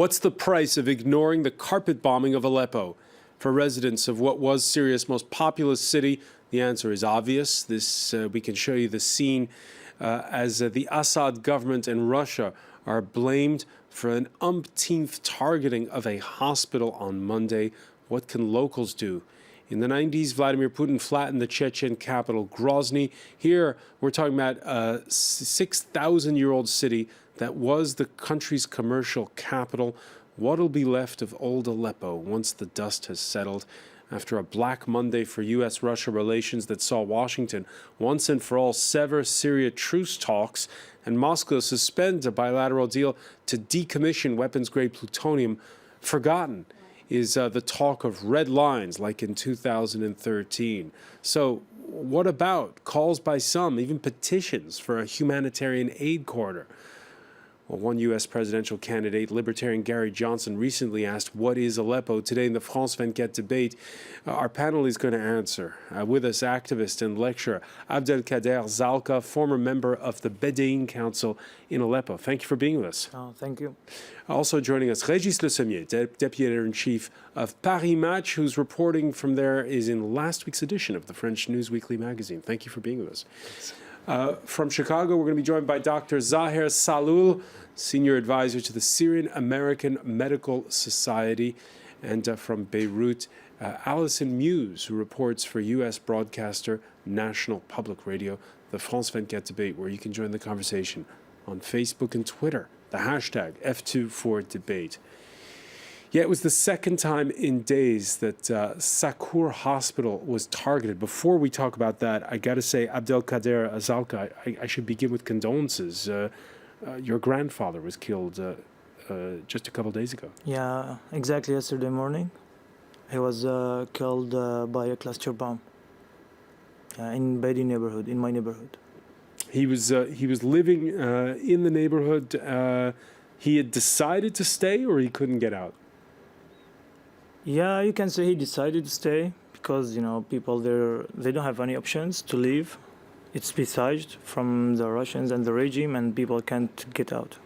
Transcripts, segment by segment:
What's the price of ignoring the carpet bombing of Aleppo? For residents of what was Syria's most populous city, the answer is obvious. We can show you the scene as the Assad government and Russia are blamed for an umpteenth targeting of a hospital on Monday. What can locals do? In the 90s, Vladimir Putin flattened the Chechen capital, Grozny. Here, we're talking about a 6,000-year-old city that was the country's commercial capital. What'll be left of old Aleppo once the dust has settled? After a Black Monday for U.S.-Russia relations that saw Washington once and for all sever Syria truce talks and Moscow suspend a bilateral deal to decommission weapons-grade plutonium, forgotten is the talk of red lines like in 2013. So what about calls by some, even petitions for a humanitarian aid corridor? Well, one U.S. presidential candidate, libertarian Gary Johnson, recently asked, what is Aleppo? Today in the France 24 debate, our panel is going to answer. With us, activist and lecturer Abdelkader Zalka, former member of the Bedouin Council in Aleppo. Thank you for being with us. Oh, thank you. Also joining us, Régis Le Sommier, Deputy Editor-in-Chief of Paris Match, whose reporting from there is in last week's edition of the French News Weekly magazine. Thank you for being with us. From Chicago, we're going to be joined by Dr. Zaher Saloul, Senior Advisor to the Syrian American Medical Society, and from Beirut, Alison Musa, who reports for U.S. broadcaster National Public Radio, the France 24 debate, where you can join the conversation on Facebook and Twitter, the hashtag F24debate. Yeah, it was the second time in days that Sakur Hospital was targeted. Before we talk about that, I got to say, Abdelkader Zalka, I should begin with condolences. Your grandfather was killed just a couple days ago. Yeah, exactly yesterday morning. He was killed by a cluster bomb in Beatty neighborhood, in my neighborhood. He was living in the neighborhood. He had decided to stay, or he couldn't get out? Yeah, you can say he decided to stay because, you know, people there, they don't have any options to leave. It's besieged from the Russians and the regime, and people can't get out.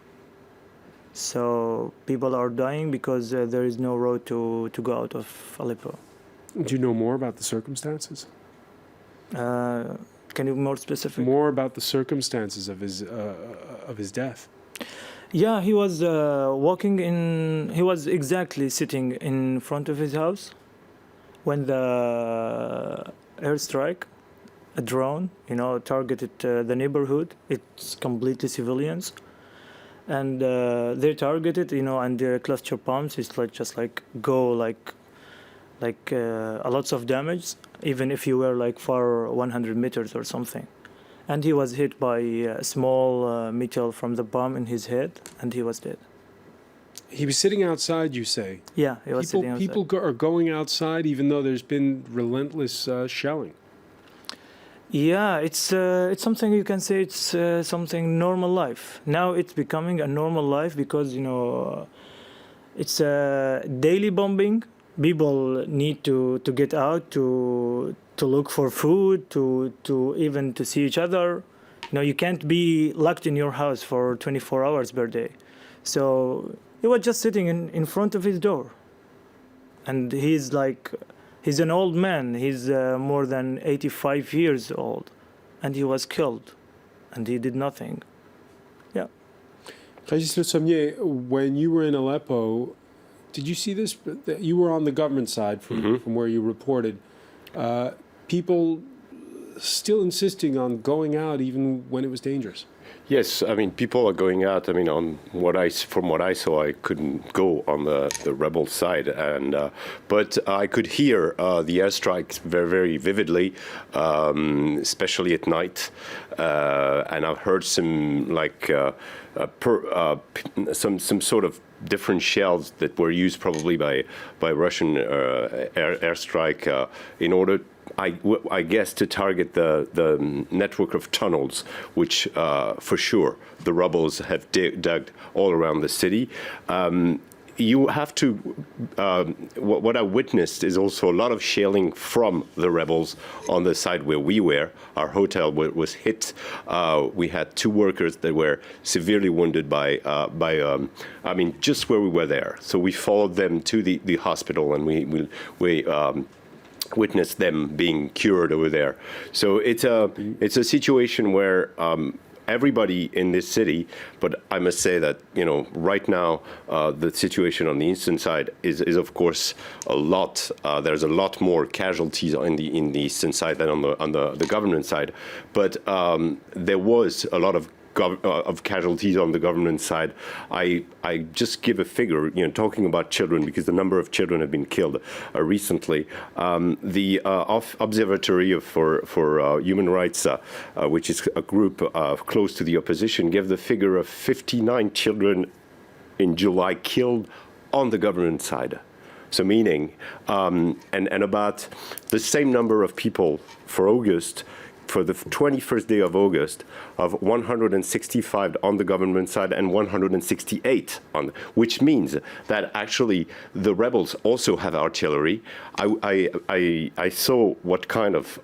So people are dying because there is no road to go out of Aleppo. Do you know more about the circumstances? Can you be more specific? More about the circumstances of his death. Yeah, he was walking in. He was exactly sitting in front of his house when the airstrike, a drone, targeted the neighborhood. It's completely civilians, and they targeted, and the cluster bombs is go a lots of damage, even if you were far 100 meters or something. And he was hit by a small metal from the bomb in his head, and he was dead. He was sitting outside, you say? Yeah, he was sitting outside. People are going outside even though there's been relentless shelling. Yeah, it's something you can say it's something normal life. Now it's becoming a normal life because, it's a daily bombing. People need to get out to look for food, to even to see each other. You can't be locked in your house for 24 hours per day. So he was just sitting in front of his door. And he's an old man. He's more than 85 years old. And he was killed. And he did nothing. Yeah. Régis Le Sommier, when you were in Aleppo, did you see this? You were on the government side from where you reported. People still insisting on going out even when it was dangerous. Yes, I mean, people are going out. I mean, from what I saw, I couldn't go on the rebel side, but I could hear the airstrikes very, very vividly, especially at night, and I've heard some some sort of different shells that were used probably by Russian airstrike in order, I guess, to target the network of tunnels, which for sure the rebels have dug all around the city. you have to, what I witnessed is also a lot of shelling from the rebels on the side where we were. Our hotel was hit. We had 2 workers that were severely wounded by just where we were there. So we followed them to the hospital, and we witnessed them being cured over there. So it's a situation where everybody in this city, but I must say that, right now, the situation on the eastern side is of course a lot. There's a lot more casualties in the eastern side than on the government side. But there was a lot of casualties on the government side. I just give a figure, talking about children, because the number of children have been killed recently. The Observatory for Human Rights, which is a group close to the opposition, gave the figure of 59 children in July killed on the government side. So meaning, and about the same number of people for August, for the 21st day of August, of 165 on the government side and 168 on, which means that actually the rebels also have artillery. I saw what kind of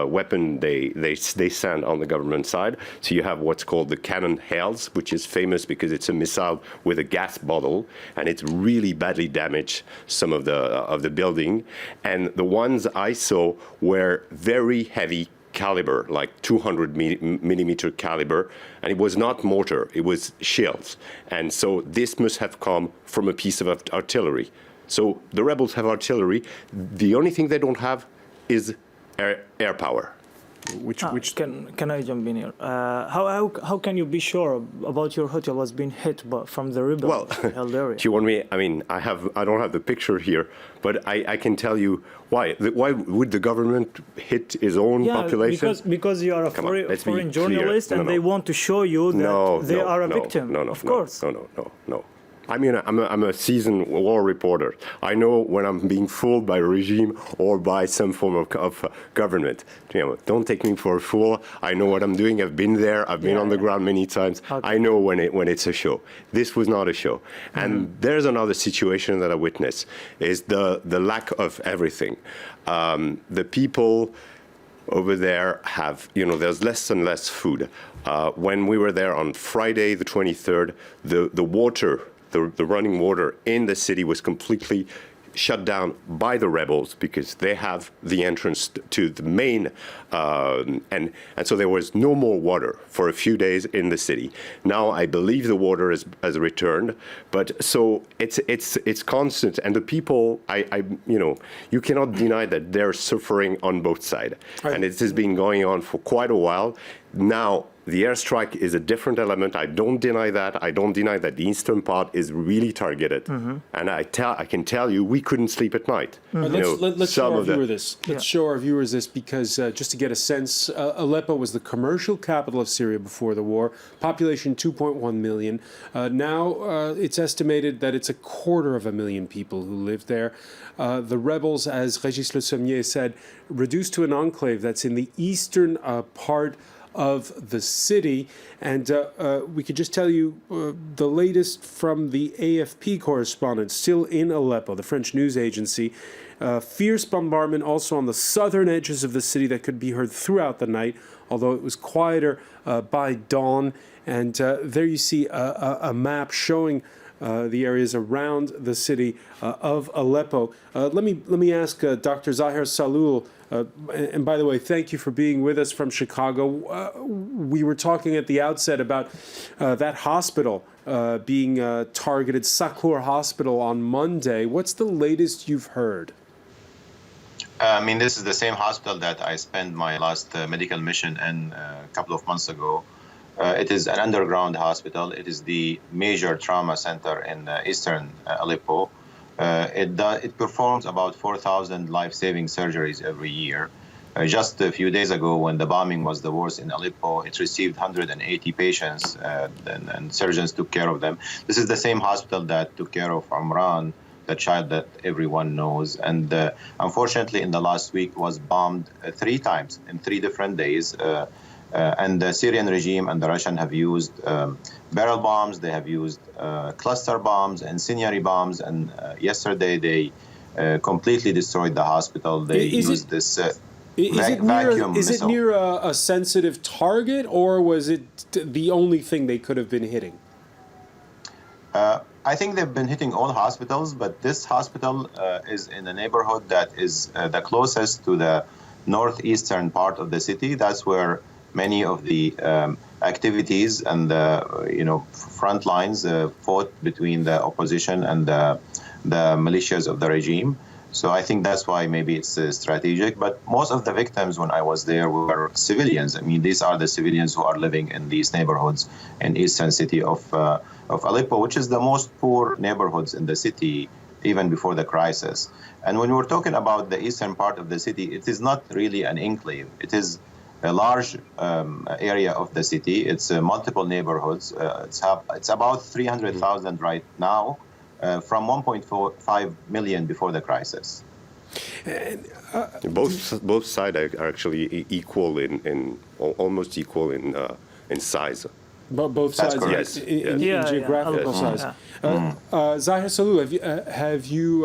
weapon they send on the government side. So you have what's called the cannon hails, which is famous because it's a missile with a gas bottle, and it's really badly damaged some of the building. And the ones I saw were very heavy caliber, like 200 millimeter caliber, and it was not mortar, it was shells. And so this must have come from a piece of artillery. So the rebels have artillery. The only thing they don't have is air power. Can I jump in here? How can you be sure about your hotel was being hit from the rebels held area? Do you want me? I mean, I don't have the picture here, but I can tell you why. Why would the government hit its own population? Because you are a foreign journalist, and they want to show you that they are a victim. Of course. No. I mean, I'm a seasoned war reporter. I know when I'm being fooled by a regime or by some form of government. Don't take me for a fool. I know what I'm doing. I've been there. I've been on the ground many times. Okay. I know when it's a show. This was not a show. And there's another situation that I witnessed, is the lack of everything. The people over there have, there's less and less food. When we were there on Friday, the 23rd, the water, the running water in the city was completely shut down by the rebels because they have the entrance to the main, and so there was no more water for a few days in the city. Now I believe the water has returned, but so it's constant, and the people, you cannot deny that they're suffering on both sides, and it has been going on for quite a while now. The airstrike is a different element. I don't deny that. I don't deny that the eastern part is really targeted. And I can tell you, we couldn't sleep at night. Let's show our viewers this. Let's show our viewers this because just to get a sense, Aleppo was the commercial capital of Syria before the war. Population 2.1 million. Now it's estimated that it's 250,000 people who live there. The rebels, as Régis Le Sommier said, reduced to an enclave that's in the eastern part of the city. And we could just tell you the latest from the AFP correspondent still in Aleppo, the French news agency. Fierce bombardment also on the southern edges of the city that could be heard throughout the night, although it was quieter by dawn. And there you see a map showing the areas around the city of Aleppo. Let me ask Dr. Zahir Salul, and by the way, thank you for being with us from Chicago. We were talking at the outset about that hospital being targeted, Sakur Hospital, on Monday. What's the latest you've heard? I mean, this is the same hospital that I spent my last medical mission in a couple of months ago. It is an underground hospital. It is the major trauma center in eastern Aleppo. It performs about 4,000 life-saving surgeries every year. Just a few days ago, when the bombing was the worst in Aleppo, it received 180 patients, and surgeons took care of them. This is the same hospital that took care of Umran, the child that everyone knows. And unfortunately, in the last week, was bombed 3 times in 3 different days. And the Syrian regime and the Russian have used barrel bombs, they have used cluster bombs, incendiary bombs, and yesterday they completely destroyed the hospital. They used this vacuum Is it missile. near a sensitive target, or was it the only thing they could have been hitting? I think they've been hitting all hospitals, but this hospital is in a neighborhood that is the closest to the northeastern part of the city. That's where many of the activities and the front lines fought between the opposition and the militias of the regime. So I think that's why maybe it's strategic. But most of the victims when I was there were civilians. I mean, these are the civilians who are living in these neighborhoods in eastern city of Aleppo, which is the most poor neighborhoods in the city even before the crisis. And when we're talking about the eastern part of the city, it is not really an enclave. It is a large area of the city. It's multiple neighborhoods. It's about 300,000 right now, from 1.5 million before the crisis. Both sides are actually equal in almost equal in size. Both That's sides, correct. in geographical size. Zahir Salou, have you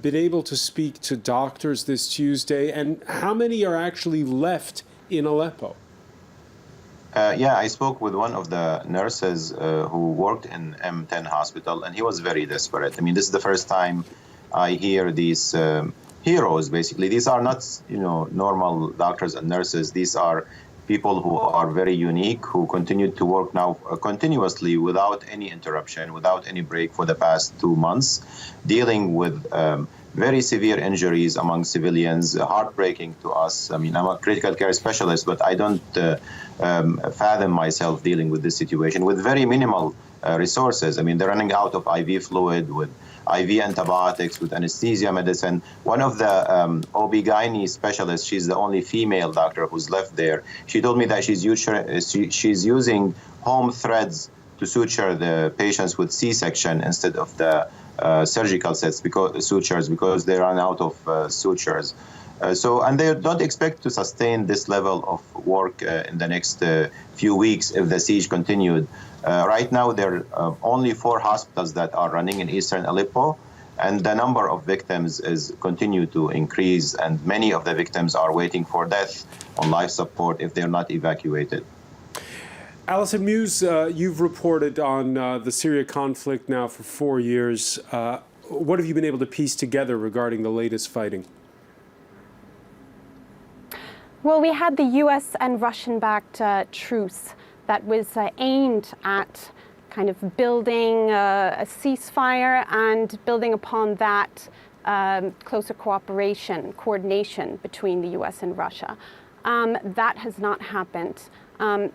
been able to speak to doctors this Tuesday, and how many are actually left in Aleppo? Yeah, I spoke with one of the nurses who worked in M10 hospital, and he was very desperate. I mean, this is the first time I hear these heroes, basically. These are not, normal doctors and nurses. These are people who are very unique, who continue to work now continuously without any interruption, without any break for the past 2 months, dealing with very severe injuries among civilians, heartbreaking to us. I mean, I'm a critical care specialist, but I don't fathom myself dealing with this situation with very minimal resources. I mean, they're running out of IV fluid, with IV antibiotics, with anesthesia medicine. One of the OB-GYN specialists, she's the only female doctor who's left there. She told me that she's using home threads to suture the patients with C-section instead of the surgical sutures because they run out of sutures. And they don't expect to sustain this level of work in the next few weeks if the siege continued. Right now, there are only 4 hospitals that are running in eastern Aleppo, and the number of victims is continue to increase, and many of the victims are waiting for death on life support if they're not evacuated. Alison Musa, you've reported on the Syria conflict now for 4 years. What have you been able to piece together regarding the latest fighting? Well, we had the U.S. and Russian-backed truce that was aimed at kind of building a ceasefire and building upon that closer cooperation, coordination between the U.S. and Russia. That has not happened.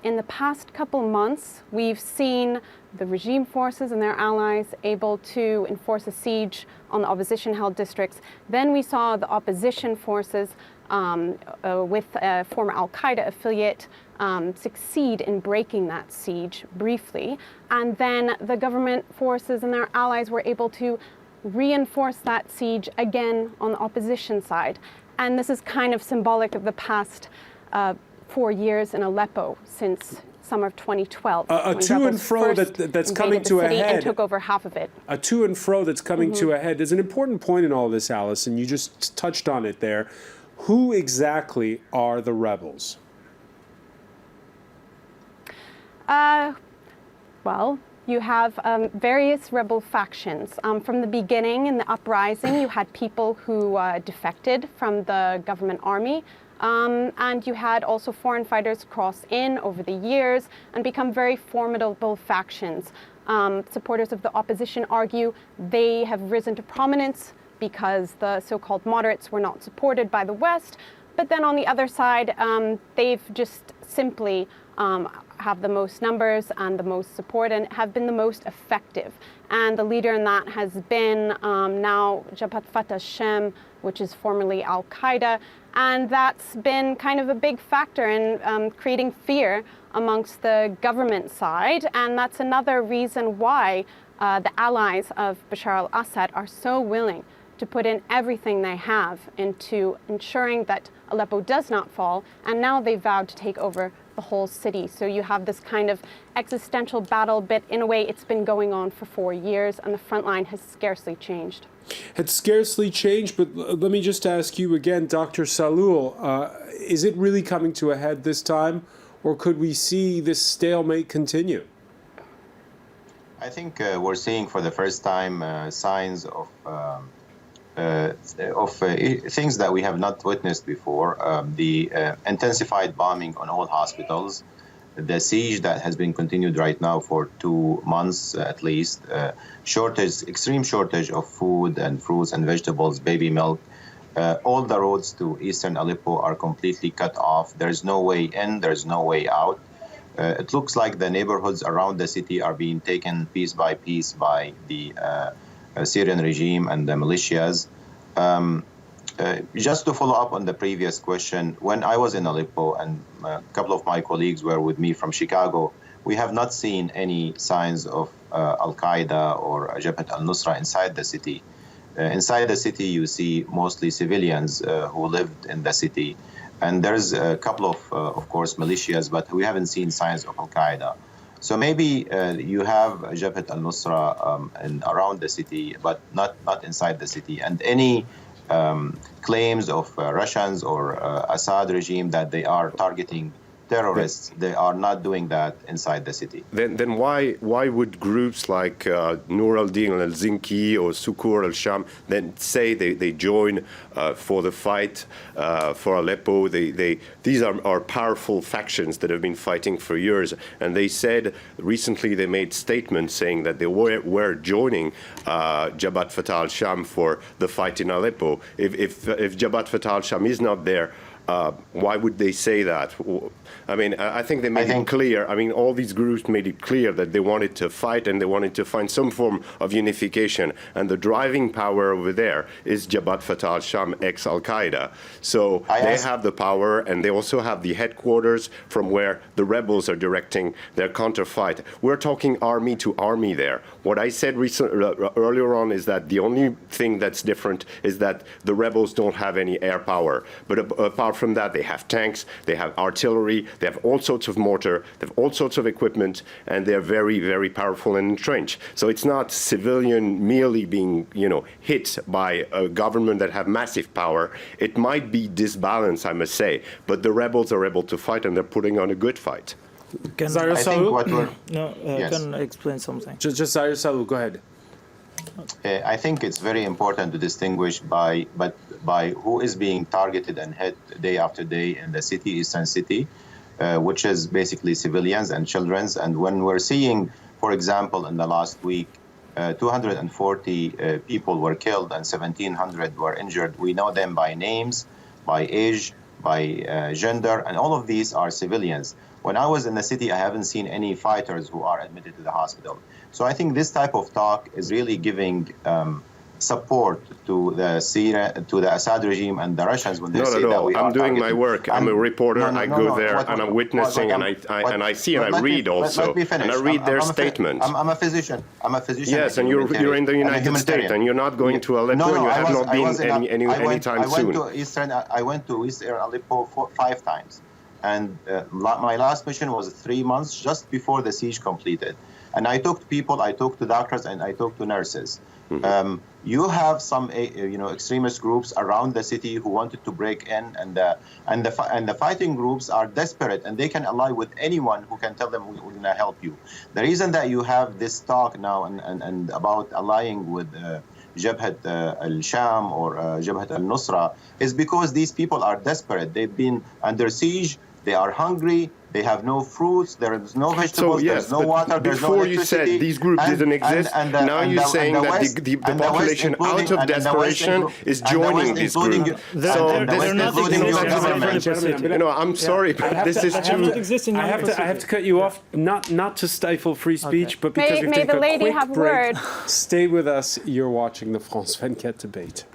In the past couple months, we've seen the regime forces and their allies able to enforce a siege on the opposition-held districts. Then we saw the opposition forces with a former al-Qaeda affiliate succeed in breaking that siege briefly. And then the government forces and their allies were able to reinforce that siege again on the opposition side. And this is kind of symbolic of the past 4 years in Aleppo since summer of 2012. A to and fro that's coming to a head. And took over half of it. A to and fro that's coming to a head. There's an important point in all this, Alison. You just touched on it there. Who exactly are the rebels? Well, you have various rebel factions. From the beginning in the uprising, you had people who defected from the government army. And you had also foreign fighters cross in over the years and become very formidable factions. Supporters of the opposition argue they have risen to prominence because the so-called moderates were not supported by the West. But then on the other side, they've just simply have the most numbers and the most support and have been the most effective. And the leader in that has been now Jabhat Fatah Shem, which is formerly al-Qaeda. And that's been kind of a big factor in creating fear amongst the government side. And that's another reason why the allies of Bashar al-Assad are so willing to put in everything they have into ensuring that Aleppo does not fall. And now they've vowed to take over the the whole city. So you have this kind of existential battle, but in a way it's been going on for 4 years and the front line has scarcely changed. It's scarcely changed, but let me just ask you again, Dr. Saloul, is it really coming to a head this time, or could we see this stalemate continue? I think we're seeing for the first time signs of things that we have not witnessed before. The intensified bombing on all hospitals, the siege that has been continued right now for 2 months at least, extreme shortage of food and fruits and vegetables, baby milk. All the roads to eastern Aleppo are completely cut off. There's no way in, there's no way out. It looks like the neighborhoods around the city are being taken piece by piece by the Syrian regime and the militias. Just to follow up on the previous question, when I was in Aleppo and a couple of my colleagues were with me from Chicago, we have not seen any signs of Al-Qaeda or Jabhat al-Nusra inside the city. Inside the city, you see mostly civilians who lived in the city. And there's a couple of course, militias, but we haven't seen signs of Al-Qaeda. So maybe you have Jabhat al-Nusra around the city, but not inside the city. And any claims of Russians or Assad regime that they are targeting terrorists, they are not doing that inside the city. Then why would groups like Nur al-Din al-Zinki or Sukur al-Sham then say they join for the fight for Aleppo? These are powerful factions that have been fighting for years, and they said recently they made statements saying that they were joining Jabhat Fatah al-Sham for the fight in Aleppo. If Jabhat Fatah al-Sham is not there, why would they say that? I mean, I think they made it clear. I mean, all these groups made it clear that they wanted to fight and they wanted to find some form of unification. And the driving power over there is Jabhat Fatah al-Sham ex-Al-Qaeda. So they have the power, and they also have the headquarters from where the rebels are directing their counterfight. We're talking army to army there. What I said earlier on is that the only thing that's different is that the rebels don't have any air power. But apart from that, they have tanks, they have artillery, they have all sorts of mortar, they have all sorts of equipment, and they're very, very powerful and entrenched. So it's not civilian merely being, hit by a government that have massive power. It might be disbalanced, I must say, but the rebels are able to fight, and they're putting on a good fight. Can I think what we're... yes. Can I explain something? Just Zahir Saloul, go ahead. I think it's very important to distinguish by who is being targeted and hit day after day in the city, eastern city, which is basically civilians and children. And when we're seeing, for example, in the last week, 240 people were killed and 1,700 were injured. We know them by names, by age, by gender, and all of these are civilians. When I was in the city, I haven't seen any fighters who are admitted to the hospital. So I think this type of talk is really giving support to the Assad regime and the Russians when they say that we are I'm doing targeting. my work. I'm a reporter. I go there and I'm witnessing and I see and I read also. And I read their statement. I'm a physician. Yes, and you're in the United States and you're not going to Aleppo. You have not been anytime soon. I went to Eastern Aleppo 5 times. And my last mission was 3 months just before the siege completed. And I talked to people, I talked to doctors, and I talked to nurses. Mm-hmm. You have some, extremist groups around the city who wanted to break in, and the fighting groups are desperate, and they can ally with anyone who can tell them we're going to help you. The reason that you have this talk now and about allying with Jabhat al-Sham or Jabhat al-Nusra is because these people are desperate. They've been under siege. They are hungry. They have no fruits. There is no vegetables. There's no water. There's no electricity. Before you said these groups didn't exist. Now you're saying that the population, out of desperation, is joining these groups. So I'm sorry, but this is too. I have to cut you off, not to stifle free speech, but because may the lady have a word. Stay with us. You're watching the France 24 debate.